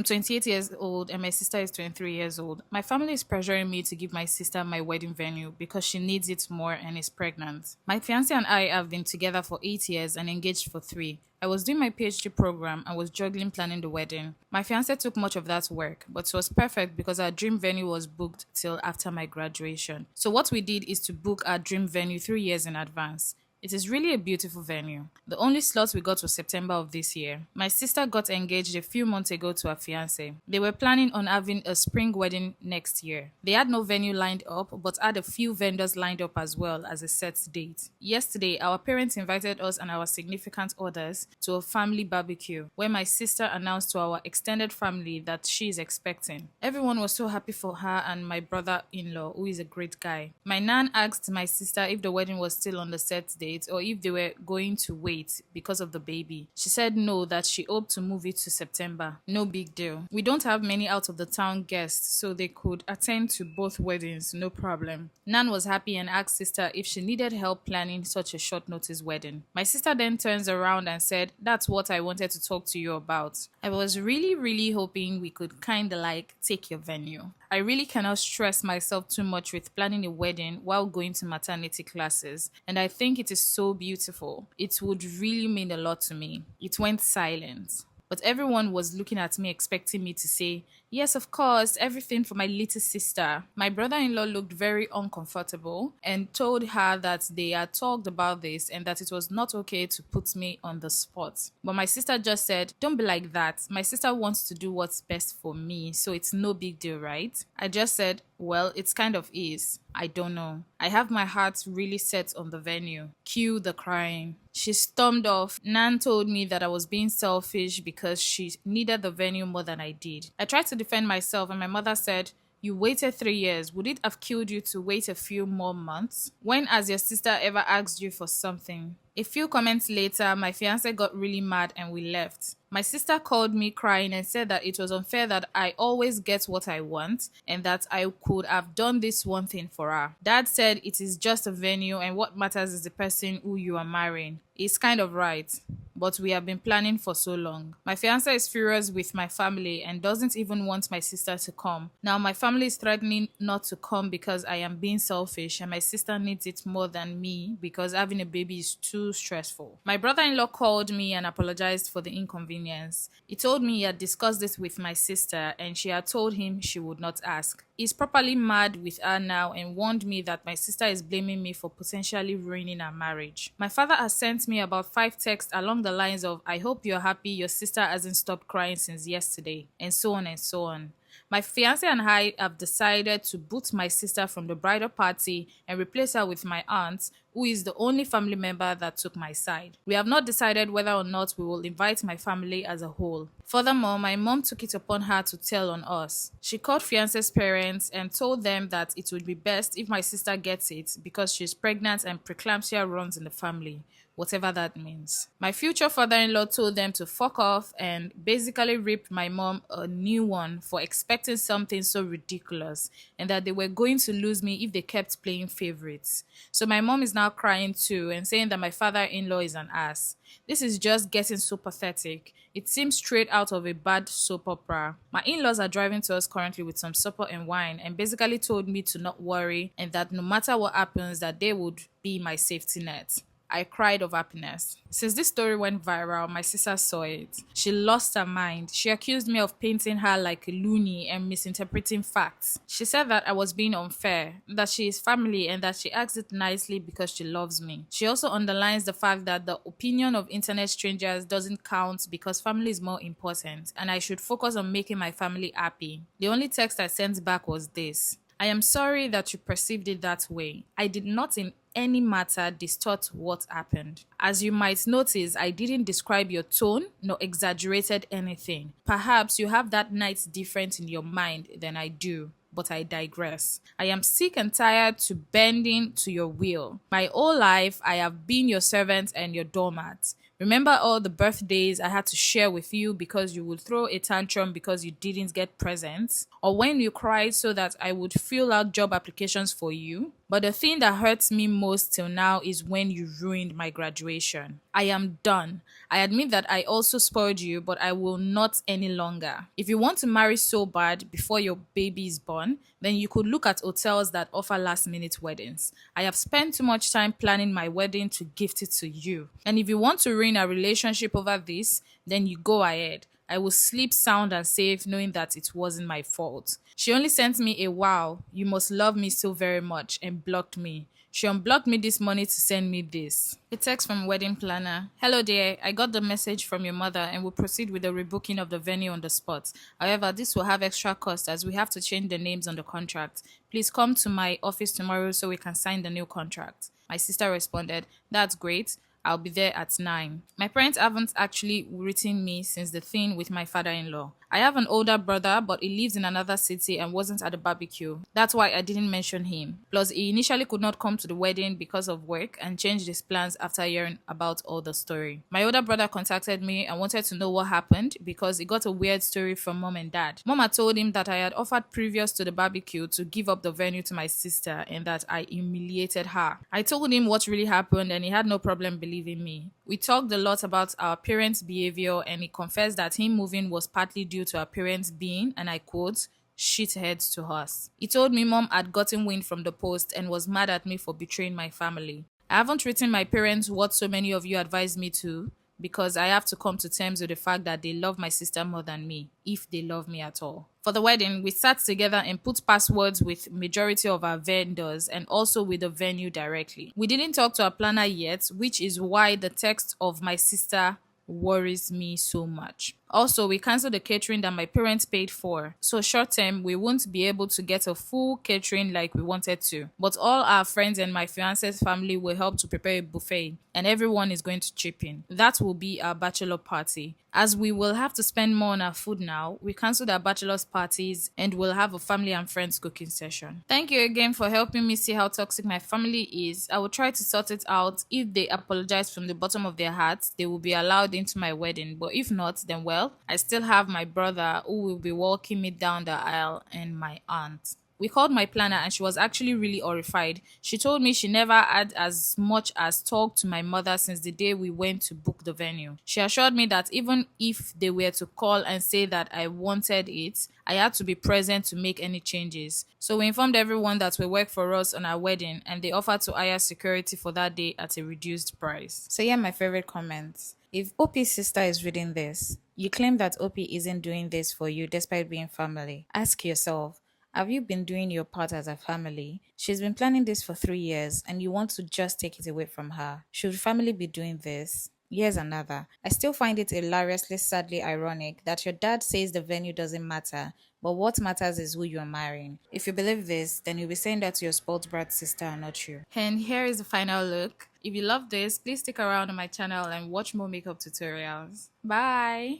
I'm 28 years old and my sister is 23 years old. My family is pressuring me to give my sister my wedding venue because she needs it more and is pregnant. My fiance and I have been together for 8 years and engaged for 3. I was doing my PhD program and was juggling planning the wedding. My fiance took much of that work, but it was perfect because our dream venue was booked till after my graduation. So what we did is to book our dream venue 3 years in advance. It is really a beautiful venue. The only slot we got was September of this year. My sister got engaged a few months ago to her fiance. They were planning on having a spring wedding next year. They had no venue lined up, but had a few vendors lined up as well as a set date. Yesterday, our parents invited us and our significant others to a family barbecue, where my sister announced to our extended family that she is expecting. Everyone was so happy for her and my brother-in-law, who is a great guy. My nan asked my sister if the wedding was still on the set date or if they were going to wait because of the baby. She said no, that she hoped to move it to September. No big deal. We don't have many out of the town guests, so they could attend to both weddings, no problem. Nan was happy and asked sister if she needed help planning such a short notice wedding. My sister then turns around and said, "That's what I wanted to talk to you about. I was really hoping we could kinda like take your venue. I really cannot stress myself too much with planning a wedding while going to maternity classes, and I think it is so beautiful. It would really mean a lot to me." It went silent. But everyone was looking at me expecting me to say, "Yes, of course, everything for my little sister." My brother-in-law looked very uncomfortable and told her that they had talked about this and that it was not okay to put me on the spot. But my sister just said, "Don't be like that. My sister wants to do what's best for me, so it's no big deal, right?" I just said, "Well, it's kind of is. I don't know. I have my heart really set on the venue." Cue the crying. She stormed off. Nan told me that I was being selfish because she needed the venue more than I did. I tried to defend myself and my mother said, "You waited 3 years. Would it have killed you to wait a few more months? When has your sister ever asked you for something?" A few comments later, my fiance got really mad and we left. My sister called me crying and said that it was unfair that I always get what I want and that I could have done this one thing for her. Dad said it is just a venue and what matters is the person who you are marrying. He's kind of right, but we have been planning for so long. My fiance is furious with my family and doesn't even want my sister to come. Now my family is threatening not to come because I am being selfish and my sister needs it more than me because having a baby is too stressful. My brother-in-law called me and apologized for the inconvenience. He told me he had discussed this with my sister and she had told him she would not ask. He's properly mad with her now and warned me that my sister is blaming me for potentially ruining our marriage. My father has sent me about 5 texts along the lines of, "I hope you're happy your sister hasn't stopped crying since yesterday," and so on and so on. My fiance and I have decided to boot my sister from the bridal party and replace her with my aunt, who is the only family member that took my side. We have not decided whether or not we will invite my family as a whole. Furthermore, my mom took it upon her to tell on us. She called fiance's parents and told them that it would be best if my sister gets it because she's pregnant and preeclampsia runs in the family, whatever that means. My future father-in-law told them to fuck off and basically ripped my mom a new one for expecting something so ridiculous and that they were going to lose me if they kept playing favorites. So my mom is now crying too and saying that my father-in-law is an ass. This is just getting so pathetic. It seems straight out of a bad soap opera. My in-laws are driving to us currently with some supper and wine and basically told me to not worry and that no matter what happens that they would be my safety net. I cried of happiness. Since this story went viral, my sister saw it. She lost her mind. She accused me of painting her like a loony and misinterpreting facts. She said that I was being unfair, that she is family and that she acts it nicely because she loves me. She also underlines the fact that the opinion of internet strangers doesn't count because family is more important and I should focus on making my family happy. The only text I sent back was this: "I am sorry that you perceived it that way. I did not in any matter distort what happened. As you might notice, I didn't describe your tone nor exaggerated anything. Perhaps you have that night different in your mind than I do. But I digress. I am sick and tired to bending to your will. My whole life, I have been your servant and your doormat. Remember all the birthdays I had to share with you because you would throw a tantrum because you didn't get presents? Or when you cried so that I would fill out job applications for you? But the thing that hurts me most till now is when you ruined my graduation. I am done. I admit that I also spoiled you, but I will not any longer. If you want to marry so bad before your baby is born, then you could look at hotels that offer last minute weddings. I have spent too much time planning my wedding to gift it to you. And if you want to ruin our relationship over this, then you go ahead. I will sleep sound and safe knowing that it wasn't my fault. She only sent me a wow, you must love me so very much, and blocked me. She unblocked me this morning to send me this. A text from wedding planner. Hello dear, I got the message from your mother and will proceed with the rebooking of the venue on the spot. However, this will have extra cost as we have to change the names on the contract. Please come to my office tomorrow so we can sign the new contract. My sister responded, that's great. I'll be there at 9. My parents haven't actually written me since the thing with my father-in-law. I have an older brother, but he lives in another city and wasn't at the barbecue. That's why I didn't mention him. Plus, he initially could not come to the wedding because of work and changed his plans after hearing about all the story. My older brother contacted me and wanted to know what happened because he got a weird story from mom and dad. Mom had told him that I had offered previous to the barbecue to give up the venue to my sister and that I humiliated her. I told him what really happened and he had no problem believing me. We talked a lot about our parents' behavior and he confessed that him moving was partly due to our parents being, and I quote, shitheads to us. He told me mom had gotten wind from the post and was mad at me for betraying my family. I haven't written my parents what so many of you advised me to because I have to come to terms with the fact that they love my sister more than me, if they love me at all. For the wedding, we sat together and put passwords with majority of our vendors and also with the venue directly. We didn't talk to our planner yet, which is why the text of my sister worries me so much. Also, we cancelled the catering that my parents paid for. So short term, we won't be able to get a full catering like we wanted to. But all our friends and my fiance's family will help to prepare a buffet and everyone is going to chip in. That will be our bachelor party. As we will have to spend more on our food now, we cancelled our bachelor's parties and we'll have a family and friends cooking session. Thank you again for helping me see how toxic my family is. I will try to sort it out. If they apologize from the bottom of their hearts, they will be allowed into my wedding. But if not, then well, I still have my brother who will be walking me down the aisle and my aunt. We called my planner and she was actually really horrified. She told me she never had as much as talked to my mother since the day we went to book the venue. She assured me that even if they were to call and say that I wanted it, I had to be present to make any changes. So we informed everyone that will work for us on our wedding and they offered to hire security for that day at a reduced price. So yeah, my favorite comments. If OP's sister is reading this, you claim that OP isn't doing this for you despite being family. Ask yourself, have you been doing your part as a family? She's been planning this for 3 years and you want to just take it away from her. Should family be doing this? Here's another. I still find it hilariously sadly ironic that your dad says the venue doesn't matter, but what matters is who you're marrying. If you believe this, then you'll be saying that to your spoiled brat sister and not you. And here is the final look. If you love this, please stick around on my channel and watch more makeup tutorials. Bye!